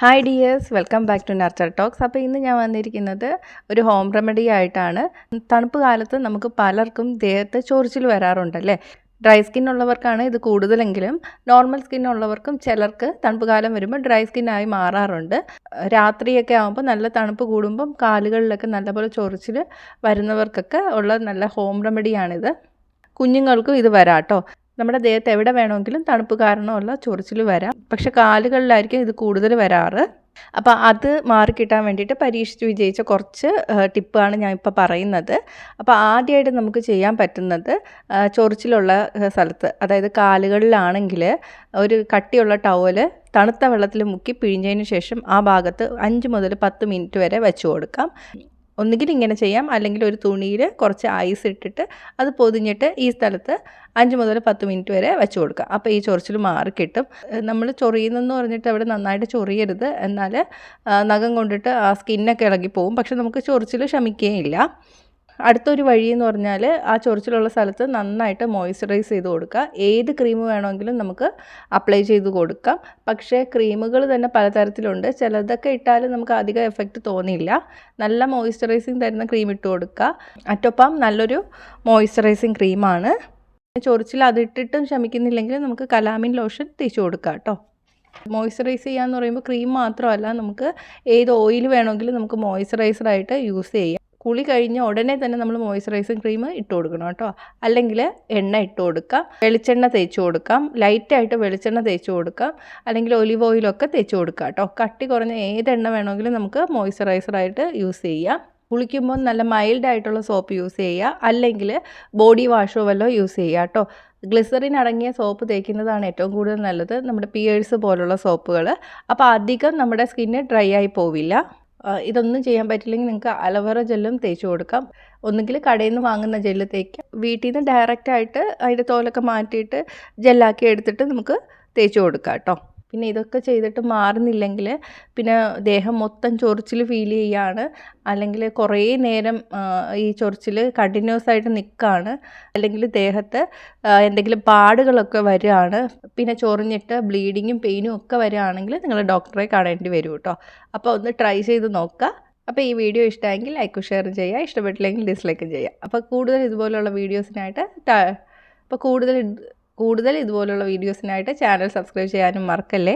Hi dears, welcome back to nurture talks. അപ്പോൾ ഇന്ന് ഞാൻ വന്നിരിക്കുന്നത് ഒരു ഹോം റെമഡി ആയിട്ടാണ്. തണുപ്പ് കാലത്ത് നമുക്ക് പലർക്കും ദേഹത്ത് ചൊറിച്ചിൽ വരാറുണ്ടല്ലേ. ഡ്രൈ സ്കിൻ ഉള്ളവർക്കാണ് ഇത് കൂടുതലെങ്കിലും നോർമൽ സ്കിൻ ഉള്ളവർക്കും ചിലർക്ക് തണുപ്പ് കാലം വരുമ്പോൾ ഡ്രൈ സ്കിന്നായി മാറാറുണ്ട്. രാത്രിയൊക്കെ ആകുമ്പോൾ നല്ല തണുപ്പ് കൂടുമ്പം കാലുകളിലൊക്കെ നല്ലപോലെ ചൊറിച്ചിൽ വരുന്നവർക്കൊക്കെ ഉള്ള നല്ല ഹോം റെമഡിയാണിത്. കുഞ്ഞുങ്ങൾക്കും ഇത് വരാം കേട്ടോ. നമ്മുടെ ദേഹത്ത് എവിടെ വേണമെങ്കിലും തണുപ്പ് കാരണമുള്ള ചൊറിച്ചിൽ വരാം, പക്ഷെ കാലുകളിലായിരിക്കും ഇത് കൂടുതൽ വരാറ്. അപ്പോൾ അത് മാറിക്കിട്ടാൻ വേണ്ടിയിട്ട് പരീക്ഷിച്ച് വിജയിച്ച കുറച്ച് ടിപ്പാണ് ഞാൻ ഇപ്പോൾ പറയുന്നത്. അപ്പോൾ ആദ്യമായിട്ട് നമുക്ക് ചെയ്യാൻ പറ്റുന്നത് ചൊറിച്ചിലുള്ള സ്ഥലത്ത്, അതായത് കാലുകളിലാണെങ്കിൽ ഒരു കട്ടിയുള്ള ടവല് തണുത്ത വെള്ളത്തിൽ മുക്കി പിഴിഞ്ഞതിന് ശേഷം ആ ഭാഗത്ത് 5 മുതൽ 10 മിനിറ്റ് വരെ വെച്ച് കൊടുക്കാം. ഒന്നുകിൽ ഇങ്ങനെ ചെയ്യാം, അല്ലെങ്കിൽ ഒരു തുണിയിൽ കുറച്ച് ഐസ് ഇട്ടിട്ട് അത് പൊതിഞ്ഞിട്ട് ഈ സ്ഥലത്ത് 5 മുതൽ 10 മിനിറ്റ് വരെ വെച്ച് കൊടുക്കുക. അപ്പോൾ ഈ ചൊറിച്ചിൽ മാറിക്കിട്ടും. നമ്മൾ ചൊറിയുന്നെന്ന് പറഞ്ഞിട്ട് അവിടെ നന്നായിട്ട് ചൊറിയരുത്, എന്നാൽ നഖം കൊണ്ടിട്ട് ആ സ്കിന്നൊക്കെ ഇളകിപ്പോവും, പക്ഷെ നമുക്ക് ചൊറിച്ചിൽ ശമിക്കുകയില്ല. അടുത്തൊരു വഴി എന്ന് പറഞ്ഞാൽ ആ ചൊറിച്ചിലുള്ള സ്ഥലത്ത് നന്നായിട്ട് മോയ്സ്ചറൈസ് ചെയ്ത് കൊടുക്കുക. ഏത് ക്രീം വേണമെങ്കിലും നമുക്ക് അപ്ലൈ ചെയ്ത് കൊടുക്കാം, പക്ഷേ ക്രീമുകൾ തന്നെ പലതരത്തിലുണ്ട്. ചിലതൊക്കെ ഇട്ടാൽ നമുക്ക് അധികം എഫക്റ്റ് തോന്നില്ല. നല്ല മോയ്സ്ചറൈസിങ് തരുന്ന ക്രീം ഇട്ട് കൊടുക്കുക. അറ്റോപ്പാം നല്ലൊരു മോയ്സ്ചറൈസിങ് ക്രീമാണ്. ചൊറിച്ചിൽ അതിട്ടിട്ടും ശമിക്കുന്നില്ലെങ്കിൽ നമുക്ക് കലാമിൻ ലോഷൻ തേച്ച് കൊടുക്കുക കേട്ടോ. മോയ്സ്ചറൈസ് ചെയ്യാന്ന് പറയുമ്പോൾ ക്രീം മാത്രമല്ല, നമുക്ക് ഏത് ഓയിൽ വേണമെങ്കിലും നമുക്ക് മോയ്സ്ചറൈസറായിട്ട് യൂസ് ചെയ്യാം. കുളി കഴിഞ്ഞ ഉടനെ തന്നെ നമ്മൾ മോയ്സ്ചറൈസിങ് ക്രീം ഇട്ട് കൊടുക്കണം കേട്ടോ. അല്ലെങ്കിൽ എണ്ണ ഇട്ട് കൊടുക്കാം, വെളിച്ചെണ്ണ തേച്ച് കൊടുക്കാം, ലൈറ്റായിട്ട് വെളിച്ചെണ്ണ തേച്ച് കൊടുക്കാം, അല്ലെങ്കിൽ ഒലിവ് ഓയിലൊക്കെ തേച്ച് കൊടുക്കാം കേട്ടോ. കട്ടി കുറഞ്ഞ ഏത് എണ്ണ വേണമെങ്കിലും നമുക്ക് മോയ്സ്ചറൈസറായിട്ട് യൂസ് ചെയ്യാം. കുളിക്കുമ്പോൾ നല്ല മൈൽഡ് ആയിട്ടുള്ള സോപ്പ് യൂസ് ചെയ്യുക, അല്ലെങ്കിൽ ബോഡി വാഷോ വല്ലോ യൂസ് ചെയ്യുക കേട്ടോ. ഗ്ലിസറിൻ അടങ്ങിയ സോപ്പ് തേക്കുന്നതാണ് ഏറ്റവും കൂടുതൽ നല്ലത്, നമ്മുടെ പിയേഴ്സ് പോലുള്ള സോപ്പുകൾ. അപ്പോൾ അധികം നമ്മുടെ സ്കിന്ന് ഡ്രൈ ആയി പോവില്ല. ഇതൊന്നും ചെയ്യാൻ പറ്റില്ലെങ്കിൽ നിങ്ങൾക്ക് അലോവേറ ജെല്ലും തേച്ച് കൊടുക്കാം. ഒന്നുകിൽ കടയിൽ നിന്ന് വാങ്ങുന്ന ജെല്ല് തേക്കാം, വീട്ടിൽ നിന്ന് ഡയറക്റ്റായിട്ട് അതിൻ്റെ തോലൊക്കെ മാറ്റിയിട്ട് ജെല്ലാക്കി എടുത്തിട്ട് നമുക്ക് തേച്ച് കൊടുക്കാം കേട്ടോ. പിന്നെ ഇതൊക്കെ ചെയ്തിട്ട് മാറുന്നില്ലെങ്കിൽ പിന്നെ ദേഹം മൊത്തം ചൊറിച്ചിൽ ഫീൽ ചെയ്യുകയാണ്, അല്ലെങ്കിൽ കുറേ നേരം ഈ ചൊറിച്ചിൽ കണ്ടിന്യൂസ് ആയിട്ട് നിൽക്കുകയാണ്, അല്ലെങ്കിൽ ദേഹത്ത് എന്തെങ്കിലും പാടുകളൊക്കെ വരികയാണ്, പിന്നെ ചൊറിഞ്ഞിട്ട് ബ്ലീഡിങ്ങും പെയിനും ഒക്കെ വരികയാണെങ്കിൽ നിങ്ങൾ ഡോക്ടറെ കാണേണ്ടി വരും കേട്ടോ. അപ്പോൾ ഒന്ന് ട്രൈ ചെയ്ത് നോക്കുക. അപ്പോൾ ഈ വീഡിയോ ഇഷ്ടമെങ്കിൽ ലൈക്കും ഷെയറും ചെയ്യുക, ഇഷ്ടപ്പെട്ടില്ലെങ്കിൽ ഡിസ്ലൈക്കും ചെയ്യുക. അപ്പോൾ കൂടുതൽ ഇതുപോലുള്ള വീഡിയോസിനായിട്ട് ചാനൽ സബ്സ്ക്രൈബ് ചെയ്യാനും മറക്കല്ലേ.